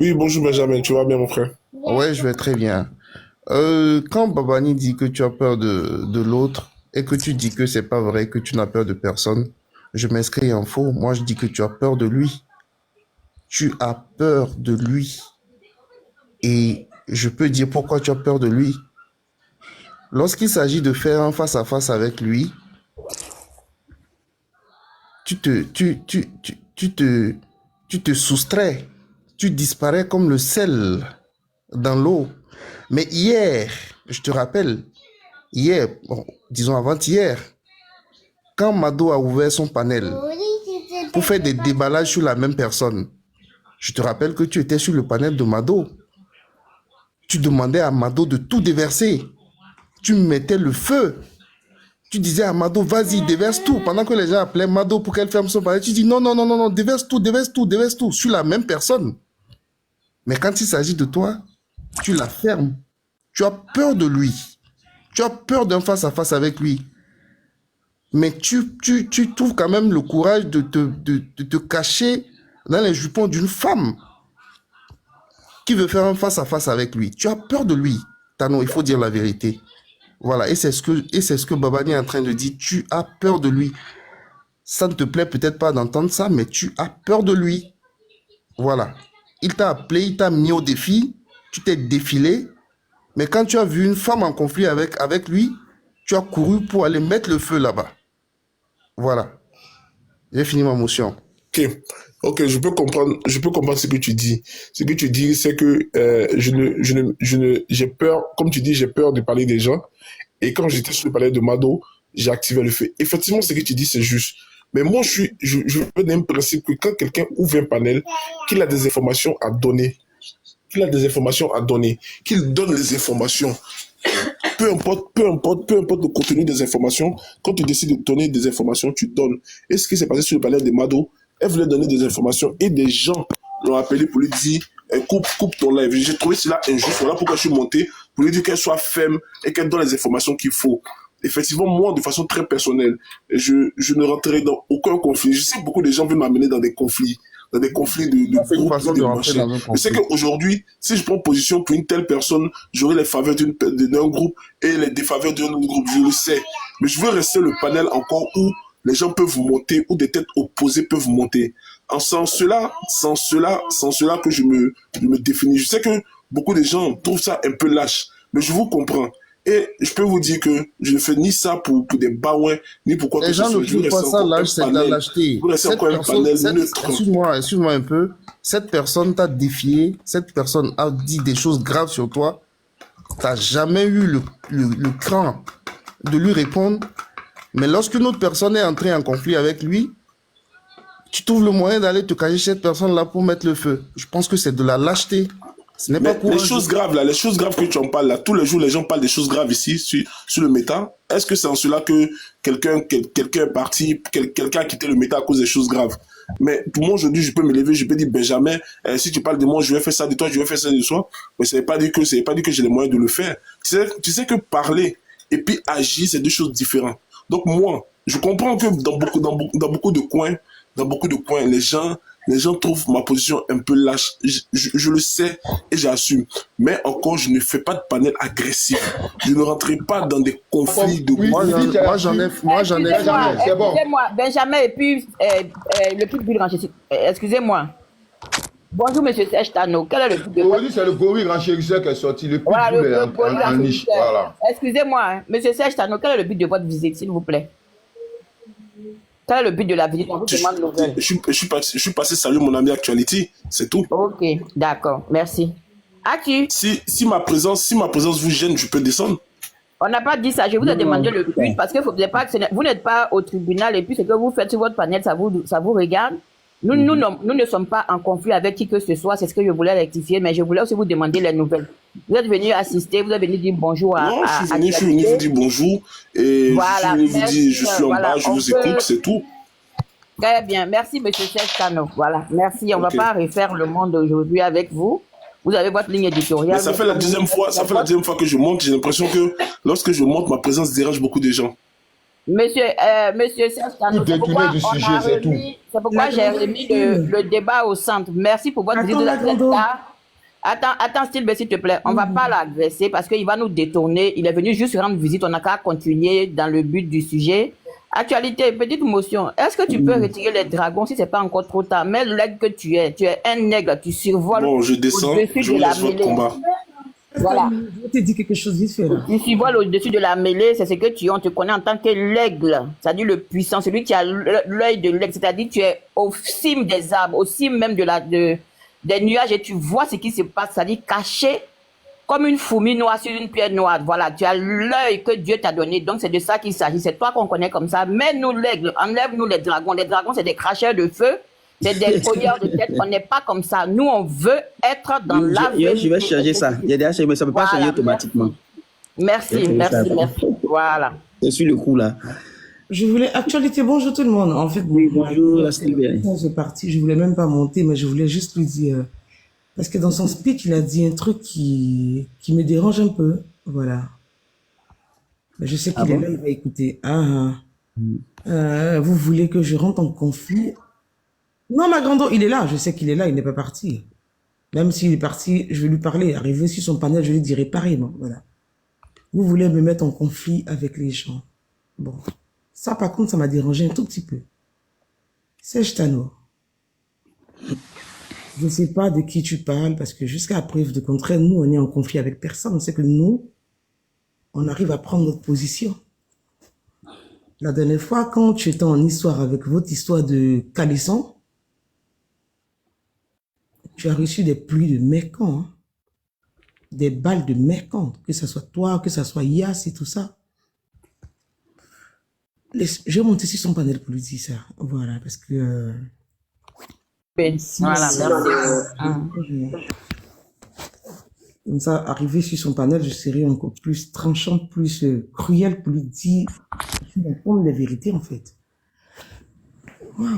Oui, bonjour Benjamin, tu vas bien mon frère? Ouais, je vais très bien. Quand Babani dit que tu as peur de l'autre et que tu dis que c'est pas vrai, que tu n'as peur de personne, je m'inscris en faux. Moi, je dis que tu as peur de lui. Tu as peur de lui. Et je peux dire pourquoi tu as peur de lui. Lorsqu'il s'agit de faire un face-à-face avec lui, tu te, tu te soustrais. Tu disparais comme le sel dans l'eau. Mais hier, je te rappelle, hier, bon, disons avant-hier, quand Mado a ouvert son panel pour faire des déballages sur la même personne, je te rappelle que tu étais sur le panel de Mado. Tu demandais à Mado de tout déverser. Tu mettais le feu. Tu disais à Mado, vas-y, déverse tout. Pendant que les gens appelaient Mado pour qu'elle ferme son panel, tu dis non, non, non, non, non, déverse tout, déverse tout, déverse tout sur la même personne. Mais quand il s'agit de toi, tu la fermes. Tu as peur de lui. Tu as peur d'un face-à-face avec lui. Mais tu trouves quand même le courage de te cacher dans les jupons d'une femme qui veut faire un face-à-face avec lui. Tu as peur de lui. Tano, il faut dire la vérité. Voilà, et c'est ce que Babani est en train de dire. Tu as peur de lui. Ça ne te plaît peut-être pas d'entendre ça, mais tu as peur de lui. Voilà. Il t'a appelé, il t'a mis au défi, tu t'es défilé, mais quand tu as vu une femme en conflit avec lui, tu as couru pour aller mettre le feu là-bas. Voilà. J'ai fini ma motion. Ok, ok, je peux comprendre ce que tu dis. Ce que tu dis, c'est que j'ai peur, comme tu dis, j'ai peur de parler des gens. Et quand j'étais sur le palais de Mado, j'ai activé le feu. Effectivement, ce que tu dis, c'est juste. Mais moi, je veux d'un principe que quand quelqu'un ouvre un panel, qu'il a des informations à donner, qu'il donne les informations. Peu importe le contenu des informations, quand tu décides de donner des informations, tu donnes. Et ce qui s'est passé sur le palais de Mado, elle voulait donner des informations et des gens l'ont appelé pour lui dire coupe ton live. J'ai trouvé cela injuste. Voilà pourquoi je suis monté pour lui dire qu'elle soit ferme et qu'elle donne les informations qu'il faut. Effectivement, moi, de façon très personnelle, je ne rentrerai dans aucun conflit. Je sais que beaucoup de gens veulent m'amener dans des conflits C'est de une groupe ou façon de de rentrer machin. dans un Je sais conflit. qu'aujourd'hui, si je prends position pour une telle personne, j'aurai les faveurs d'un groupe et les défaveurs d'un autre groupe, je le sais. Mais je veux rester le panel encore où les gens peuvent monter, où des têtes opposées peuvent monter. Sans cela que je me définis. Je sais que beaucoup de gens trouvent ça un peu lâche, mais je vous comprends. Et je peux vous dire que je ne fais ni ça pour des baouins, ni pour quoi Les que ce gens ne soit. Je veux trouvent pas rester ça encore un lâche, c'est de la panel. lâcheté. Je veux rester Cette encore un personne, panel neutre. excuse-moi un peu. Cette personne t'a défié, cette personne a dit des choses graves sur toi. T'as jamais eu le cran de lui répondre. Mais lorsqu'une autre personne est entrée en conflit avec lui, tu trouves le moyen d'aller te cacher cette personne-là pour mettre le feu. Je pense que c'est de la lâcheté. Ce n'est pas Mais les courageux. choses graves là, les choses graves que tu en parles là, tous les jours les gens parlent des choses graves ici sur le méta. Est-ce que c'est en cela que quelqu'un est parti, quelqu'un a quitté le méta à cause des choses graves? Mais pour moi aujourd'hui, je peux me lever, je peux dire Benjamin, si tu parles de moi, je vais faire ça de toi, je vais faire ça de toi. Mais ça ne veut pas dire que j'ai les moyens de le faire. Tu sais que parler et puis agir, c'est deux choses différentes. Donc moi, je comprends que dans beaucoup de coins, les gens trouvent ma position un peu lâche. Je le sais et j'assume. Mais encore, je ne fais pas de panel agressif. Je ne rentrerai pas dans des conflits de Oui, groupes. Moi, j'en ai Benjamin, fumé. c'est bon. Excusez-moi, Benjamin et puis le pitbull Ranché. Excusez-moi. Bonjour, monsieur Serge Tano. Quel est le but de votre... Aujourd'hui, c'est le gorille renchérisseur qui est sorti. Le Voilà, pitbull est le gorille en niche. renchérisseur. Voilà. Excusez-moi, hein. Monsieur Serge Tano, quel est le but de votre visite, s'il vous plaît? Quel est le but de la visite? On vous demande nouvelles. Je suis passé saluer mon ami Actuality, c'est tout. Ok, d'accord, merci. As-tu? Si ma présence vous gêne, je peux descendre. On n'a pas dit ça. Je vous ai demandé le but parce que vous n'êtes pas au tribunal et puis ce que vous faites sur votre panel, ça vous regarde. Nous ne sommes pas en conflit avec qui que ce soit. C'est ce que je voulais rectifier, mais je voulais aussi vous demander les nouvelles. Vous êtes venu assister, vous êtes venu dire bonjour à. Non, je suis venu vous dire bonjour et Voilà, je suis venu vous dire je suis en voilà, bas, je vous écoute, c'est tout. Très bien, merci monsieur Serge Tano. Voilà, merci. On ne va pas refaire le monde aujourd'hui avec vous. Vous avez votre ligne éditoriale. Mais ça fait la deuxième fois que je monte. J'ai l'impression que lorsque je monte, ma présence dérange beaucoup de gens. Monsieur Serge Tano, c'est pourquoi j'ai remis le débat au centre. Merci pour votre visite. Vous êtes là Attends, Steve, s'il te plaît. On va pas l'agresser parce qu'il va nous détourner. Il est venu juste rendre visite. On n'a qu'à continuer dans le but du sujet. Actualité, petite motion. Est-ce que tu peux retirer les dragons si c'est pas encore trop tard? Mais l'aigle que tu es un aigle. Tu survoles Bon, je descends. au-dessus Je de vous la laisse votre mêlée. combat. Voilà. Je te dis quelque chose vite fait là. Tu survoles au-dessus de la mêlée. C'est ce que tu es. On te connaît en tant que l'aigle. C'est-à-dire le puissant. Celui qui a l'œil de l'aigle. C'est-à-dire tu es au cime des arbres, au cime même des nuages et tu vois ce qui se passe. C'est-à-dire caché comme une fourmi noire sur une pierre noire. Voilà, tu as l'œil que Dieu t'a donné. Donc, c'est de ça qu'il s'agit. C'est toi qu'on connaît comme ça. Mais nous, l'aigle, enlève-nous les dragons. Les dragons, c'est des cracheurs de feu. C'est des colliers de tête. On n'est pas comme ça. Nous, on veut être dans la Je vais changer ça. Il y a déjà changé, mais ça ne peut pas changer automatiquement. Merci. Voilà. Je suis le coup là. Je voulais, actualité, bonjour tout le monde. En fait, Oui, bonjour, la Sylvie. c'est parti. Je voulais même pas monter, mais je voulais juste lui dire, parce que dans son speech, il a dit un truc qui me dérange un peu. Voilà. Mais je sais qu'il est là, il va écouter. Vous voulez que je rentre en conflit? Non, ma grande, il est là. Je sais qu'il est là, il n'est pas parti. Même s'il est parti, je vais lui parler. Arrivé sur son panel, je lui dirai pareillement. Voilà. Vous voulez me mettre en conflit avec les gens. Bon. Ça, par contre, ça m'a dérangé un tout petit peu. Sèche Tano. Je ne sais pas de qui tu parles, parce que jusqu'à preuve de contraire, nous, on est en conflit avec personne. C'est que nous, on arrive à prendre notre position. La dernière fois, quand tu étais en histoire avec votre histoire de Calisson, tu as reçu des pluies de mécans, hein. Des balles de mécans, que ce soit toi, que ce soit Yass et tout ça. Je vais monter sur son panel pour lui dire ça. Voilà, parce que... Voilà, merci. Comme ça, arrivé sur son panel, je serai encore plus tranchant, plus cruel pour lui dire, je vais répondre les vérités en fait. Waouh.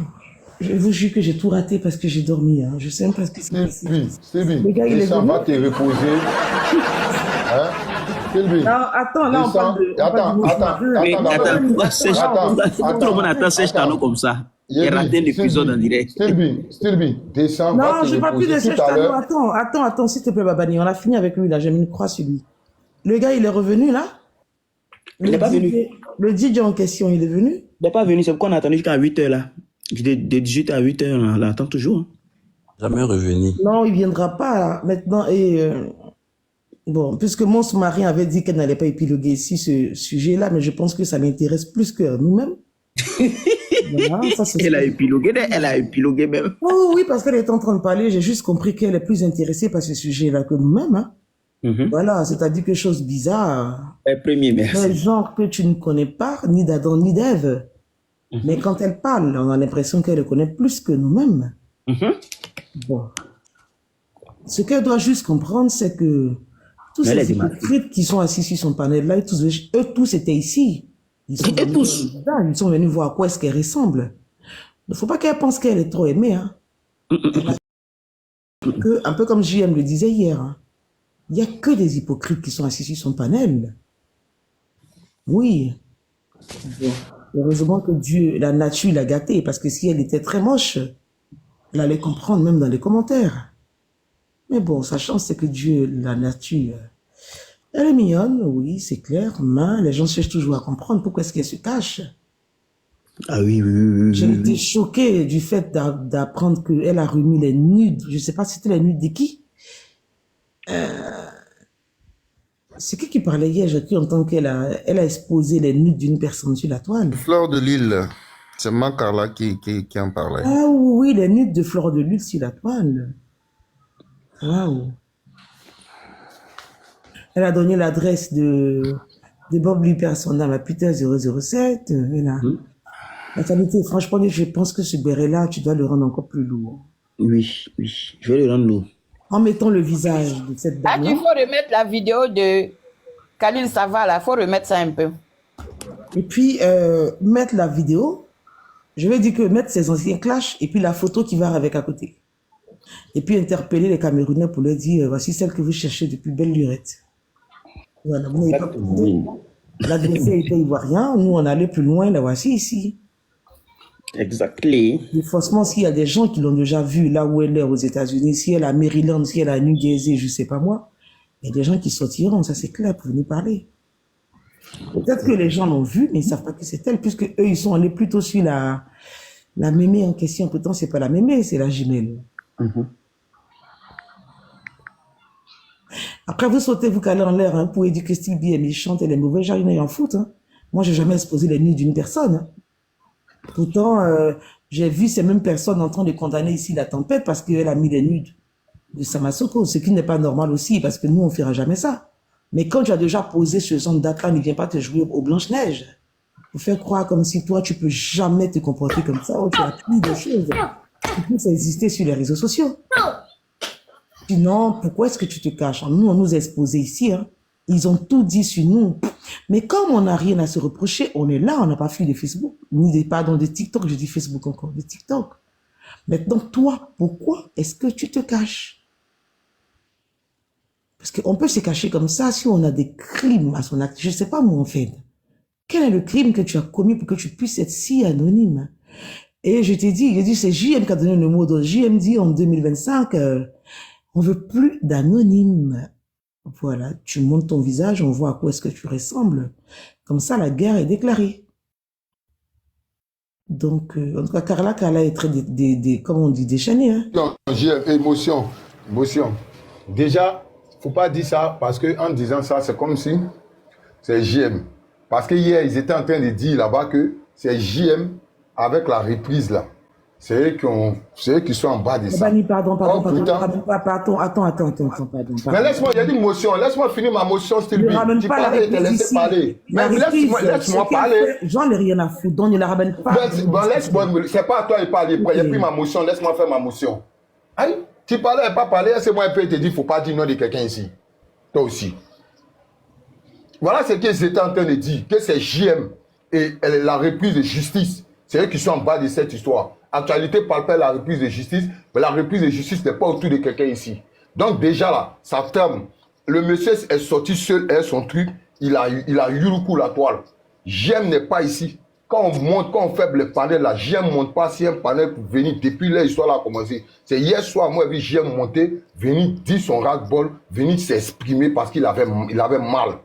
Je vous jure que j'ai tout raté parce que j'ai dormi. Hein. Je sais même pas ce qui s'est passé. Stevie, Le gars, il est descends, venu. va te reposer. Hein? Stevie, Non, attends, là, on descends. parle de... Tout le monde attend Sèche Tano comme ça. Il a raté l'épisode en direct. Stevie, descends, va Non, te je ne parle plus de reposer Sèche tout à Tano. l'heure. Attends, s'il te plaît, Babani. On a fini avec lui, là. J'ai mis une croix sur lui. Le gars, il est revenu, là. Il n'est pas venu. Le DJ en question, il est venu. Il n'est pas venu, c'est pourquoi on a attendu jusqu'à 8h là. De 18 à 8h, on l'attend toujours. Hein. Jamais revenu. Non, il viendra pas maintenant. Et bon, puisque mon sous-marin avait dit qu'elle n'allait pas épiloguer ici ce sujet-là, mais je pense que ça l'intéresse plus que nous-mêmes. Voilà, ça, c'est Elle a épilogué même. Oh oui, parce qu'elle est en train de parler, j'ai juste compris qu'elle est plus intéressée par ce sujet-là que nous-mêmes. Hein. Voilà, c'est-à-dire quelque chose de bizarre. Premier, merci. Un genre que tu ne connais pas, ni d'Adam ni d'Ève. Mais quand elle parle, on a l'impression qu'elle le connaît plus que nous-mêmes. Bon. Ce qu'elle doit juste comprendre, c'est que tous ces hypocrites qui sont assis sur son panel-là, eux tous étaient ici. Ils sont venus voir à quoi est-ce qu'elle ressemble. Il ne faut pas qu'elle pense qu'elle est trop aimée. Hein. Un peu comme JM le disait hier. Hein. Il n'y a que des hypocrites qui sont assis sur son panel. Oui. Bon. Heureusement que Dieu, la nature l'a gâtée, parce que si elle était très moche, elle allait comprendre même dans les commentaires. Mais bon, sa chance, c'est que Dieu, la nature, elle est mignonne, oui, c'est clair, mais les gens cherchent toujours à comprendre pourquoi est-ce qu'elle se cache. Ah oui. J'ai été choqué du fait d'apprendre qu'elle a remis les nudes, je ne sais pas si c'était les nudes de qui. C'est qui parlait hier? J'ai cru entendre qu'elle a exposé les nudes d'une personne sur la toile. Fleur de Lille, c'est Macarla qui en parlait. Ah oui, les nudes de Fleur de Lille sur la toile. Waouh. Elle a donné l'adresse de Bob Louis Personnel à Peter 007. La qualité, franchement, je pense que ce béret-là, tu dois le rendre encore plus lourd. Oui, je vais le rendre lourd. En mettant le visage de cette dame. Il faut remettre la vidéo de Khalil Sava, là. Il faut remettre ça un peu. Et puis, mettre la vidéo, je vais dire que mettre ses anciens clashs et puis la photo qui va avec à côté. Et puis interpeller les Camerounais pour leur dire, voici celle que vous cherchez depuis belle lurette. Voilà, vous n'avez pas compris. L'adversaire était ivoirien, nous on allait plus loin, la voici ici. Exactly. Et franchement, s'il y a des gens qui l'ont déjà vu là où elle est aux États-Unis, si elle est à Maryland, si elle est à New Jersey, je sais pas moi, il y a des gens qui sortiront, ça c'est clair, pour nous parler. Peut-être que les gens l'ont vu, mais ils savent pas que c'est elle, puisque eux, ils sont allés plutôt sur la mémé en question. Pourtant, c'est pas la mémé, c'est la jumelle. Après, vous sautez, vous calez en l'air, hein, pour dire que Steve est méchante, elle est mauvaise, j'en ai rien à foutre, hein. Moi, j'ai jamais exposé les nuits d'une personne, hein. Pourtant, j'ai vu ces mêmes personnes en train de condamner ici la tempête parce qu'elle a mis les nudes de Samasoko, ce qui n'est pas normal aussi, parce que nous, on ne fera jamais ça. Mais quand tu as déjà posé ce genre d'acte-là, ne viens pas te jouer aux Blanche-Neige. Pour faire croire comme si toi, tu peux jamais te comporter comme ça, ou tu as appris des choses qui puissent exister sur les réseaux sociaux. Sinon, pourquoi est-ce que tu te caches? Nous, on nous a exposés ici, hein. Ils ont tout dit sur nous. Mais comme on n'a rien à se reprocher, on est là, on n'a pas fui de Facebook, ni de, pardon, de TikTok, je dis Facebook encore, de TikTok. Maintenant, toi, pourquoi est-ce que tu te caches? Parce qu'on peut se cacher comme ça si on a des crimes à son acte. Je ne sais pas moi, en fait. Quel est le crime que tu as commis pour que tu puisses être si anonyme? Et je t'ai dit, c'est JM qui a donné le mot d'ordre. JM dit en 2025, on veut plus d'anonymes. Voilà, tu montes ton visage, on voit à quoi est-ce que tu ressembles. Comme ça, la guerre est déclarée. Donc, en tout cas, Carla est très, comment on dit, déchaînée. Hein? Non, j'ai émotion. Déjà, faut pas dire ça parce que en disant ça, c'est comme si c'est JM. Parce que hier, ils étaient en train de dire là-bas que c'est JM avec la reprise là. C'est eux qui sont en bas de ça. Pardon, pardon. Attends, pardon. Mais laisse-moi, il y a une motion. Laisse-moi finir ma motion, s'il te plaît. Tu parlais, t'es laissé parler. Mais laisse-moi parler. J'en ai rien à foutre, donc ne la ramène pas. Laisse-moi, c'est pas à toi de parler. Il y a pris ma motion, laisse-moi faire ma motion. Aïe, tu parlais, elle pas parlé, c'est moi un peu te dit, faut pas dire non de quelqu'un ici. Toi aussi. Voilà ce qu'ils étaient en train de dire, que c'est JM et la reprise de justice. C'est eux qui sont en bas de cette histoire. Actualité parle pas de la reprise de justice, mais la reprise de justice n'est pas autour de quelqu'un ici. Donc déjà là, ça termine. Le monsieur est sorti seul et son truc, il a eu le coup la toile. JM n'est pas ici. Quand on fait le panel là, JM ne monte pas si un panel pour venir, depuis là, l'histoire là a commencé. C'est hier soir, moi, j'ai vu JM monter, venir dire son ras-bol, venir s'exprimer parce qu'il avait mal.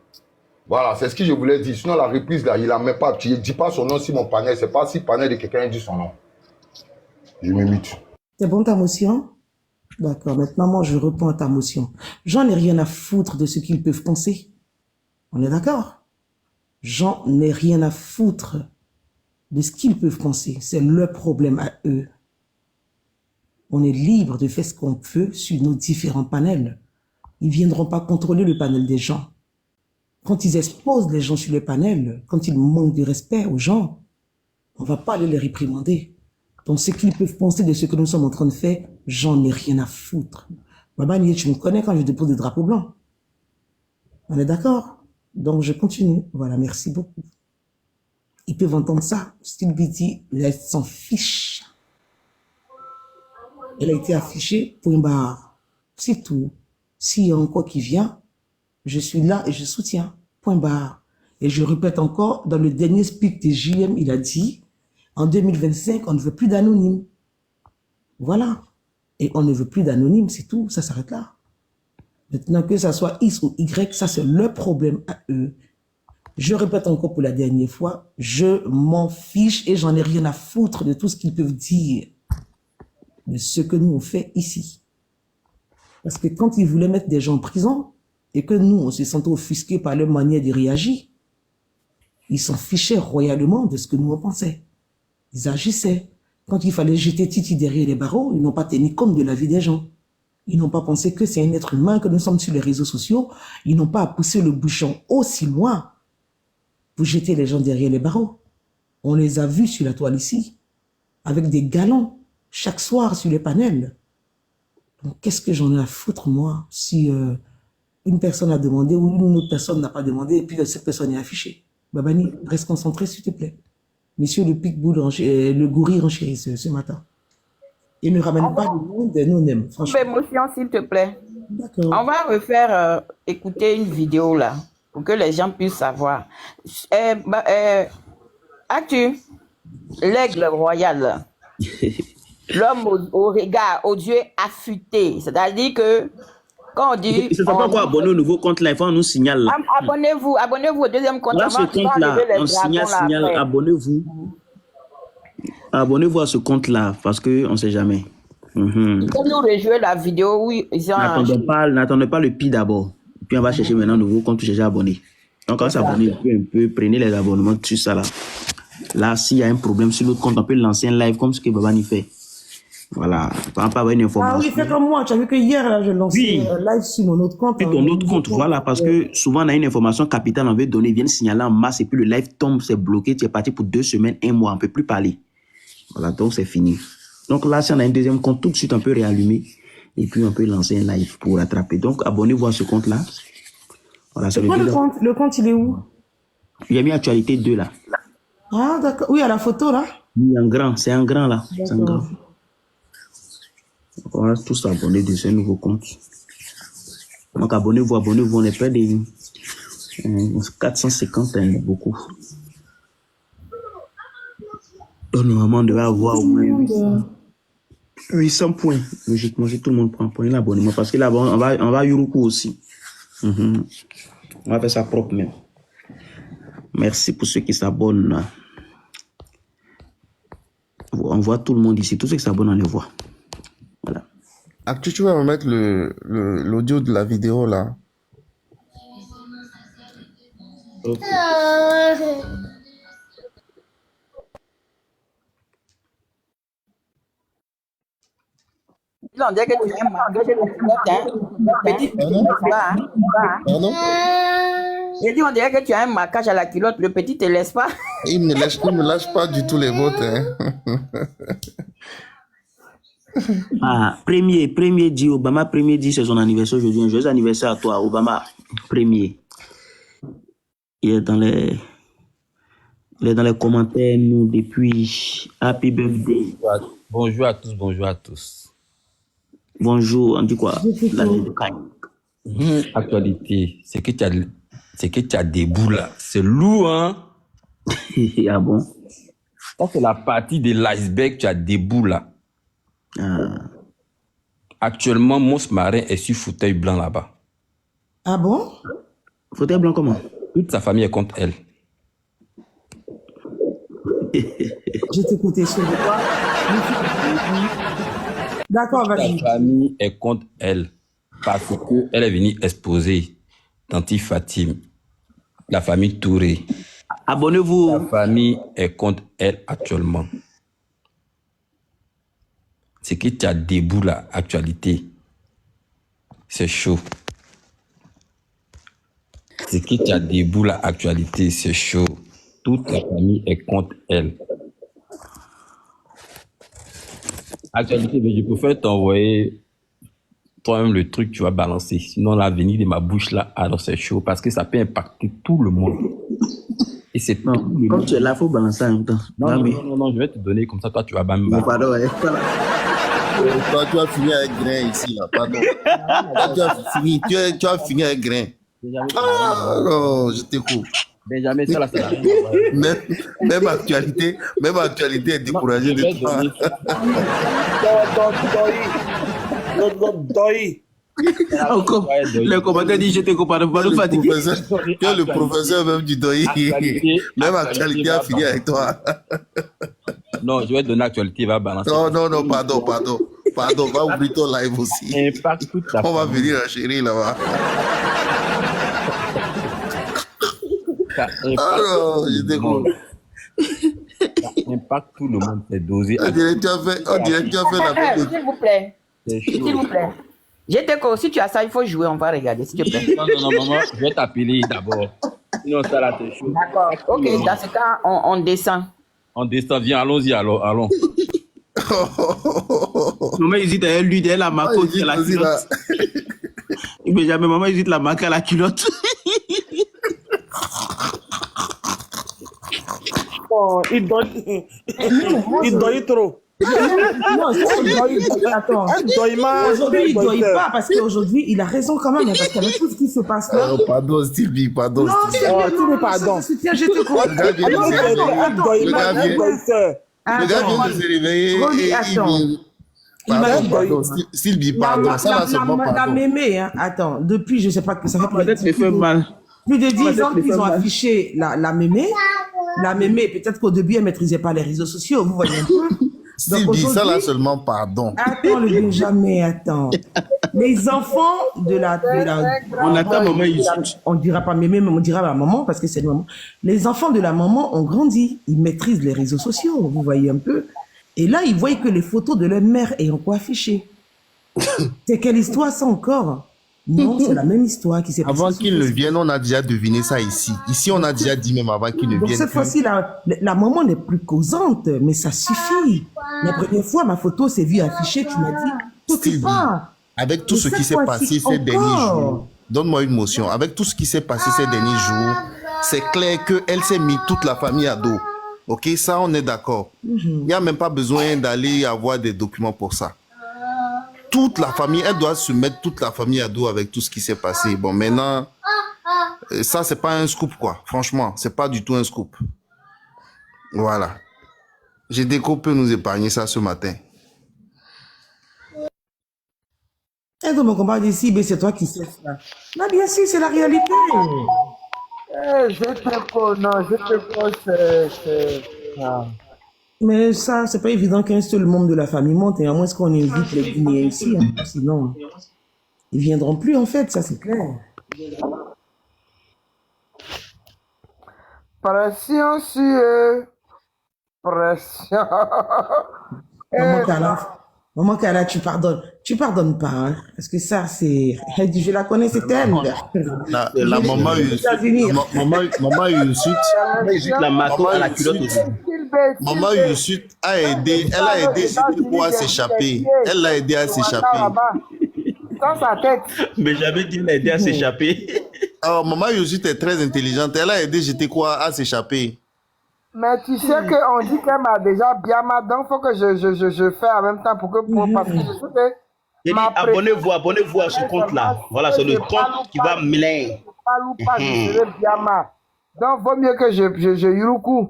Voilà, c'est ce que je voulais dire. Sinon, la reprise là, il la met pas. Tu ne dis pas son nom si mon panel, c'est pas si panel de quelqu'un dit son nom. Je me mute. C'est bon ta motion? D'accord, maintenant moi je réponds à ta motion. J'en ai rien à foutre de ce qu'ils peuvent penser. On est d'accord? J'en ai rien à foutre de ce qu'ils peuvent penser. C'est leur problème à eux. On est libre de faire ce qu'on veut sur nos différents panels. Ils ne viendront pas contrôler le panel des gens. Quand ils exposent les gens sur le panel, quand ils manquent de respect aux gens, on ne va pas aller les réprimander. Donc, ce qu'ils peuvent penser de ce que nous sommes en train de faire, j'en ai rien à foutre. Maman, tu me connais quand je dépose des drapeaux blancs. On est d'accord? Donc, je continue. Voilà, merci beaucoup. Ils peuvent entendre ça. Style dit, elle s'en fiche. Elle a été affichée, point barre. C'est tout. S'il y a encore qui vient, je suis là et je soutiens. Point barre. Et je répète encore, dans le dernier speak de JM, il a dit, en 2025, on ne veut plus d'anonymes. Voilà. Et on ne veut plus d'anonymes, c'est tout, ça s'arrête là. Maintenant, que ça soit X ou Y, ça c'est leur problème à eux. Je répète encore pour la dernière fois, je m'en fiche et j'en ai rien à foutre de tout ce qu'ils peuvent dire, de ce que nous on fait ici. Parce que quand ils voulaient mettre des gens en prison, et que nous, on se sentait offusqués par leur manière de réagir, ils s'en fichaient royalement de ce que nous on pensait. Ils agissaient. Quand il fallait jeter Titi derrière les barreaux, ils n'ont pas tenu compte de la vie des gens. Ils n'ont pas pensé que c'est un être humain, que nous sommes sur les réseaux sociaux. Ils n'ont pas poussé le bouchon aussi loin pour jeter les gens derrière les barreaux. On les a vus sur la toile ici, avec des galons, chaque soir sur les panels. Donc, qu'est-ce que j'en ai à foutre, moi, si une personne a demandé ou une autre personne n'a pas demandé et puis cette personne est affichée? Babani, reste concentré, s'il te plaît. Monsieur le pitbull, le gorille renchéri ce matin. Il ne ramène pas le monde des non-nèmes, franchement. Émotion, s'il te plaît. D'accord. On va refaire écouter une vidéo là, pour que les gens puissent savoir. Actu, l'aigle royal. L'homme au regard, aux yeux affûtés. C'est-à-dire que, quand on dit... C'est pas quoi abonner au nouveau compte là, il faut on nous signale là. Abonnez-vous au deuxième compte. Là, ce compte là, on signale, abonnez-vous. Abonnez-vous à ce compte là, parce qu'on ne sait jamais. Ils vont nous rejouer la vidéo, oui. N'attendez pas le pi d'abord. Puis on va chercher maintenant un nouveau compte, chercher abonné. Donc, quand s'abonner un peu, prenez les abonnements sur ça là. Là, s'il y a un problème sur l'autre compte, on peut lancer un live comme ce que Babani fait. Voilà, on va pas avoir une information. Ah oui, fais comme moi. Tu as vu que hier, là, je lançais un live sur mon autre compte. Sur ton autre compte, voilà, parce que souvent, on a une information capitale, on veut donner, ils viennent signaler en masse, et puis le live tombe, c'est bloqué, tu es parti pour 2 semaines, 1 mois, on ne peut plus parler. Voilà, donc c'est fini. Donc là, si on a un deuxième compte, tout de suite, on peut réallumer, et puis on peut lancer un live pour rattraper. Donc, abonnez-vous à ce compte-là. Voilà, c'est quoi le compte? Le compte, il est où? Il a mis Actualité 2, là. Ah, d'accord. Oui, à la photo, là. Oui, en grand, c'est en grand, là. C'est en grand. On va tous abonner de ce nouveau compte. Donc abonnez-vous, on est près de 450, beaucoup. Donc normalement on devait avoir au moins 800 points. Logiquement, si tout le monde prend un point l'abonnement, parce que là on va à Yuruku aussi. On va faire ça propre même. Merci pour ceux qui s'abonnent. On voit tout le monde ici, tous ceux qui s'abonnent, on les voit. Voilà. Actu, tu vas me mettre l'audio de la vidéo là. Okay. On dirait que tu aimes J'ai dit, on dirait que tu as un marquage à la culotte. Le petit te laisse pas. Il me lâche pas du tout les votes. Ah, premier dit Obama, premier dit c'est son anniversaire aujourd'hui. Un joyeux anniversaire à toi, Obama. Premier. Il est dans les commentaires, nous, depuis Happy Birthday. Bonjour à tous, bonjour à tous. Bonjour, on dit quoi? Actualité, c'est que tu as des bouts là. C'est lourd, hein? Ah bon? Ça, c'est la partie de l'iceberg, tu as des bouts là. Ah. Actuellement, Mons Marin est sur fauteuil blanc là-bas. Ah bon? Fauteuil blanc comment? Toute sa famille est contre elle. Je t'écoutais sur le quoi? D'accord, vas-y. Sa famille est contre elle parce qu'elle est venue exposer Tanti Fatim, la famille Touré. Abonnez-vous. La famille est contre elle actuellement. C'est que tu as des bouts là, actualité. C'est chaud. C'est que tu as des bouts là, actualité, c'est chaud. Toute la famille est contre elle. Actualité, mais je préfère t'envoyer toi-même le truc, tu vas balancer. Sinon, l'avenir de ma bouche là, alors c'est chaud parce que ça peut impacter tout le monde. Et c'est non, comme tu es là, il faut balancer en même temps. Non, je vais te donner comme ça, toi, tu vas me balancer. Pardon, ouais. Toi, tu as fini avec grain ici, là, pardon. Tu as fini avec grain. Ah non, je t'écoute. Benjamin, ça là, c'est la même actualité est découragée de toi. Encore, le commentaire dit je te comprends pas, nous fatigué. Tu es le professeur même du Doi. Même actualité a fini avec toi. Non, je vais te donner l'actualité, va balancer. Non, pardon, va ouvrir ton live aussi. On va venir la chérie là-bas. Alors, je découvre. Ça impacte tout le monde, c'est dosé. On dirait que tu as fait la même. S'il vous plaît. S'il vous plaît. Si tu as ça, il faut jouer, on va regarder, s'il te plaît. Non, maman, je vais t'appeler d'abord. Sinon, ça là, c'est chaud. D'accord. Ok, dans ce cas, on descend. On descend, viens, allons-y, allons. Maman hésite à lui, derrière la marque à la culotte. Mais jamais maman hésite la marque à la culotte. Oh, il donne trop. Non, attends. Aujourd'hui, il ne doit pas parce qu'aujourd'hui, il a raison quand même. Parce qu'avec tout ce qui se passe là. Pardon, Stevie, pardon. Non, Stevie. pardon. Je te comprends. Le gars vient de se réveiller et il vient. Pardon, Sylvie, pardon. Ça va seulement pardon. La mémé, hein. Attends, depuis, je ne sais pas que ça fait Peut-être me fait mal. plus de 10 ans qu'ils ont affiché la mémé. La mémé, peut-être qu'au début, elle ne maîtrisait pas les réseaux sociaux, vous voyez un peu. Sylvie, ça là seulement pardon. Attends, le Benjamin, attends. Les enfants de la On attend maman ici. on ne dira pas mémé, mais on dira la maman parce que c'est le maman. Les enfants de la maman ont grandi. Ils maîtrisent les réseaux sociaux, vous voyez un peu. Et là, ils voient que les photos de leur mère est encore affichées. C'est quelle histoire ça encore? Non, c'est la même histoire qui s'est passée. Avant qu'ils ne viennent, on a déjà deviné ça ici. Ici, on a déjà dit même avant qu'ils ne Donc viennent. cette fois-ci, la maman n'est plus causante, mais ça suffit. La première fois, ma photo s'est vue affichée, tu m'as dit, t'occupe pas. Avec tout Mais ce qui cette s'est fois-ci passé ces derniers encore. jours, donne-moi une motion. Avec tout ce qui s'est passé ces derniers jours, c'est clair qu'elle s'est mis toute la famille à dos. Ok, ça, on est d'accord. Il n'y a même pas besoin d'aller avoir des documents pour ça. Toute la famille, elle doit se mettre toute la famille à dos avec tout ce qui s'est passé. Bon, maintenant, ça, c'est pas un scoop, quoi. Franchement, c'est pas du tout un scoop. Voilà. J'ai dit qu'on peut nous épargner ça ce matin. Et donc, mon combat d'ici, mais c'est toi qui sais ça. Mais bien sûr, c'est la réalité. Je te pose, Mais ça, c'est pas évident qu'un seul membre de la famille monte, et à moins qu'on invite les Guinéens ici, hein. Sinon, ils viendront plus, en fait, ça c'est clair. pression sur eux. Pression. Maman Kala, tu pardonnes pas, hein, parce que ça, c'est, elle dit, je la connais, c'est elle. La maman Yussut, La mato à la culotte aussi. Maman Yussut a aidé, elle a aidé Jete à s'échapper. Elle l'a aidé à s'échapper. Dans sa tête. Mais j'avais dit qu'elle a aidé à s'échapper. Alors, maman Yussut est très intelligente. Elle a aidé Jete à s'échapper. Mais tu sais qu'on dit qu'elle m'a déjà bien mal, donc il faut que je fais en même temps parce que je sais que J'ai dit, abonnez-vous à ce compte-là. Voilà, c'est le compte qui va mêler. pas, je serai bien mal. Donc, vaut mieux que je yuruku.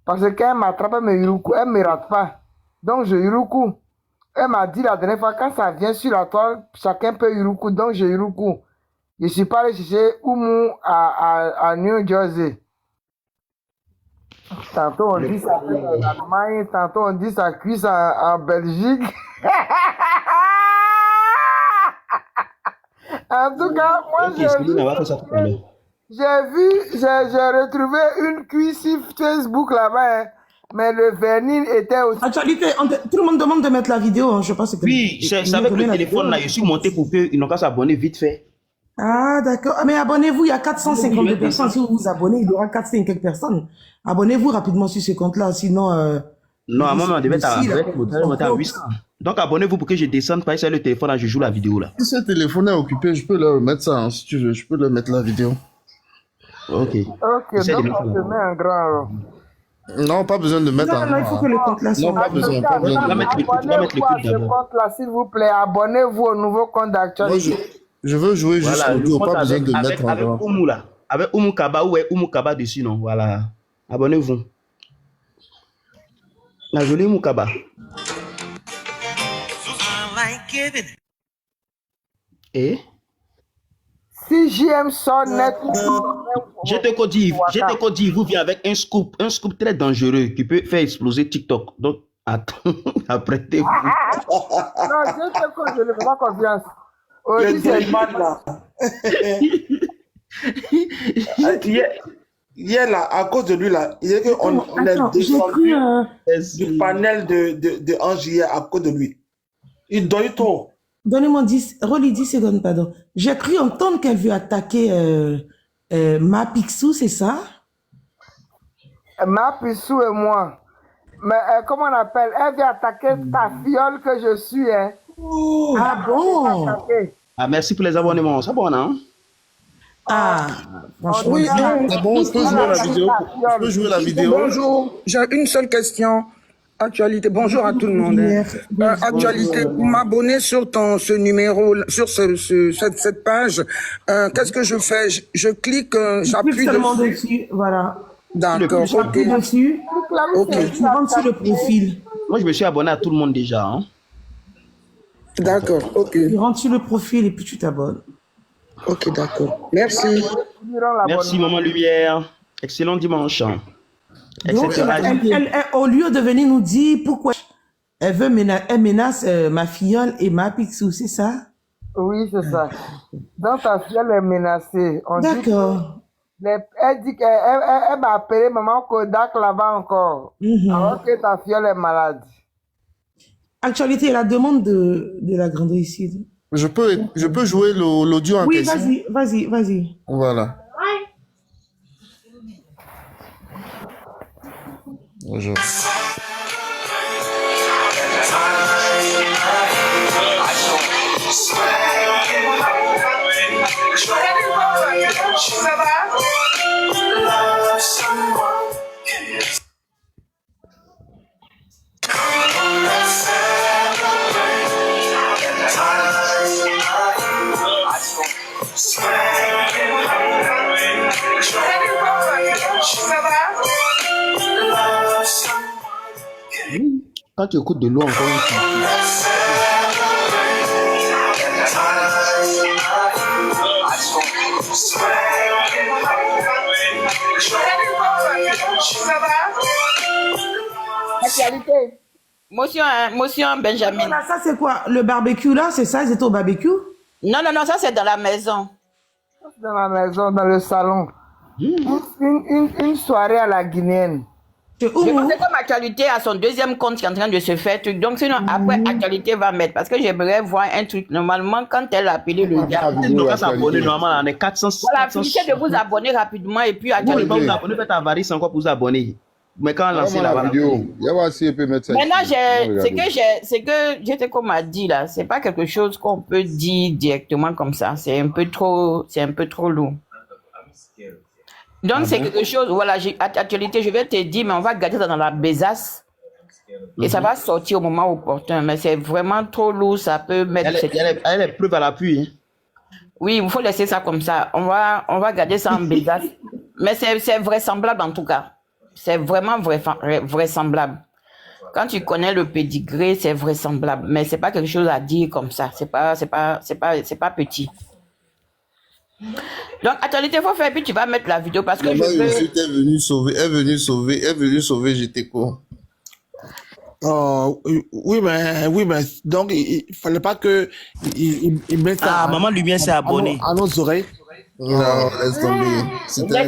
Parce que quand elle m'attrape, elle me yuruku, elle ne me rate pas. Donc, je yuruku. Elle m'a dit la dernière fois, quand ça vient sur la toile, chacun peut yuruku. Donc, je yuruku. Je suis pas allé chercher Oumu à New Jersey. Tantôt on dit ça en Allemagne, tantôt on dit ça cuisse en Belgique. En tout cas, moi j'ai retrouvé une cuisse sur Facebook là-bas, hein. Mais le vernis était aussi. Actualité, tout le monde demande de mettre la vidéo, hein, je pense que Oui, c'est avec le téléphone là, je suis monté pour qu'ils n'ont qu'à s'abonner vite fait. Ah, d'accord. Ah, mais abonnez-vous, il y a 452 personnes. Si vous vous abonnez, il y aura 400 et quelques personnes. Abonnez-vous rapidement sur ce compte-là, sinon... non, à moi, on devait monter à 800. Donc, abonnez-vous pour que je descende, pas essayer le téléphone, là, je joue la vidéo, là. Si ce téléphone est occupé, je peux leur remettre ça, hein, si tu veux. Je peux leur mettre la vidéo. Ok, Ok. donc on te met un grand alors. Non, pas besoin de mettre Non, il faut que le compte là soit... Non, pas besoin, pas besoin. On va mettre le coup d'abord. Compte-là, s'il vous plaît, abonnez-vous au nouveau compte d'actualité. Je veux jouer juste Voilà, audio, pas besoin avec, de avec, mettre en avec grand. Oumu, là. Avec Oumu Kaba, ou Oumu Kaba dessus, non. Voilà. Abonnez-vous. La jolie Oumu Kaba. Et Si j'aime son net, je te dis, vous vient avec un scoop très dangereux qui peut faire exploser TikTok. Donc, attends, apprêtez-vous. Non, je te code, je ne fais pas confiance. Le Dayman là. Hier là, à cause de lui là, il est qu'on on est descendu du panel de Ange hier à cause de lui. Il donne trop. Donnez-moi 10 secondes, pardon. J'ai cru entendre qu'elle veut attaquer Ma Picsou, c'est ça? Ma Picsou et moi. Mais comment on appelle? Elle vient attaquer ta fiole que je suis, hein. Ah bon? Ah, merci pour les abonnements. C'est bon, non? Ah, franchement. Oui, C'est bon, je peux jouer la vidéo. Je peux jouer la vidéo. Bonjour, j'ai une seule question. Actualité, bonjour à tout le monde. Hein. Actualité, pour m'abonner sur ce numéro, sur cette page, qu'est-ce que je fais? Je clique, j'appuie seulement dessus, voilà. D'accord, ok. J'appuie dessus, ok. Tu rentres sur le profil. Moi, je me suis abonné à tout le monde déjà. Hein. D'accord, ok. Tu rentres sur le profil et puis tu t'abonnes. Ok, d'accord. Merci. Merci, Maman Lumière. Excellent dimanche. Donc, elle, au lieu de venir nous dire pourquoi elle menace ma filleule et ma Picsou, c'est ça? Oui, c'est ça. Donc, ta filleule est menacée. D'accord. Elle dit qu'elle m'a appelé maman Kodak là-bas encore. Alors que ta filleule est malade. Actualité, la demande de la grande ici. Je peux jouer l'audio en question? Oui, vas-y. Voilà. Bonjour. Quand tu écoutes de l'eau encore une fois. Actualité. Motion Benjamin. Voilà, ça c'est quoi? Le barbecue là, c'est ça? Ils étaient au barbecue? Non, ça c'est dans la maison. Dans la maison, dans le salon. Une soirée à la guinéenne. Je pensais comme Actualité à son deuxième compte qui est en train de se faire truc. Donc sinon après Actualité va mettre. Parce que j'aimerais voir un truc. Normalement quand elle a appelé le gars. Elle doit s'abonner normalement. On est 400. Voilà, finissez de vous abonner rapidement et puis Actualité. Actualité. Vous abonnez, faites avarice encore pour vous abonner. Mais quand on lance la vidéo, il y a aussi peut mettre ça. Maintenant, c'est que j'étais comme a dit là, c'est pas quelque chose qu'on peut dire directement comme ça. C'est un peu trop lourd. Donc c'est quelque chose, voilà, Actualité, je vais te dire, mais on va garder ça dans la besace et ça va sortir au moment opportun. Mais c'est vraiment trop lourd, ça peut mettre. Elle est preuve à l'appui. Hein. Oui, il faut laisser ça comme ça. On va garder ça en besace. Mais c'est vraisemblable en tout cas. C'est vraiment vraisemblable. Quand tu connais le pédigré, c'est vraisemblable. Mais c'est pas quelque chose à dire comme ça. C'est pas petit. Donc, Actualité, il faut faire, puis tu vas mettre la vidéo parce que elle est venue sauver, j'étais con. Oh, oui, mais donc il fallait pas que il mette ça. Ah, Maman Lumière s'est abonnée. À nos oreilles. Non, laisse tomber. C'était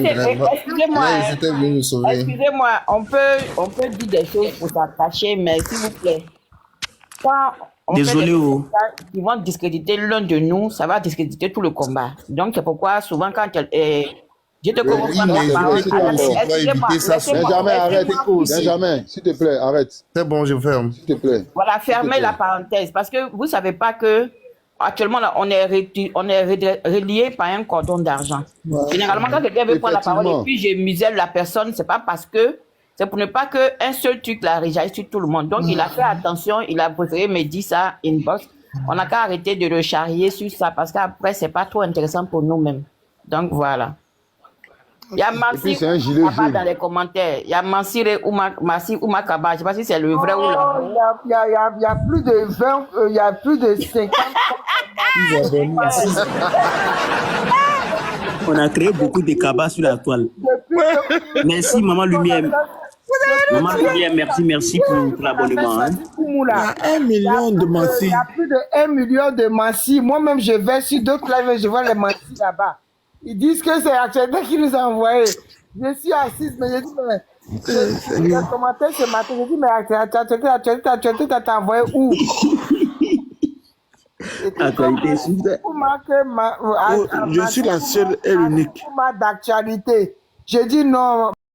venu sauver. Excusez-moi, on peut dire des choses pour s'attacher, mais s'il vous plaît, quand désolé. Ils vont discréditer l'un de nous, ça va discréditer tout le combat. Donc c'est pourquoi souvent quand je te comprends Benjamin, arrête, écoute. Benjamin, s'il te plaît, arrête. C'est bon, je ferme. S'il te plaît. Voilà, fermez la parenthèse. Parce que vous savez pas que actuellement là, on est relié par un cordon d'argent. Généralement, quand quelqu'un veut prendre la parole et puis je muselle la personne, c'est pas parce que c'est pour ne pas qu'un seul truc la réjaillisse sur tout le monde. Donc il a fait attention, il a préféré me dire ça inbox. On n'a qu'à arrêter de le charrier sur ça parce qu'après c'est pas trop intéressant pour nous-mêmes. Donc voilà. Il y a Mansir Ouma dans les commentaires. Il y a Mansir Ouma Kaba. Je ne sais pas si c'est le vrai ou la. Il y a plus de 20, il y a plus de 50. On a créé beaucoup de cabas sur la toile. Merci, Maman Lumière. Maman Lumière, merci pour l'abonnement. Hein. Il y a 1 million de Mansir. Il y a plus de 1 million de Mansir. Moi-même, je vais sur d'autres lives et je vois les Mansir là-bas. Ils disent que c'est Actualité qui nous a envoyé. Je suis assise, mais je dis, mais il a commenté ce matin. Je dis, mais Actualité, t'as envoyé où? Je suis la seule et l'unique. D'actualité. Je dis non.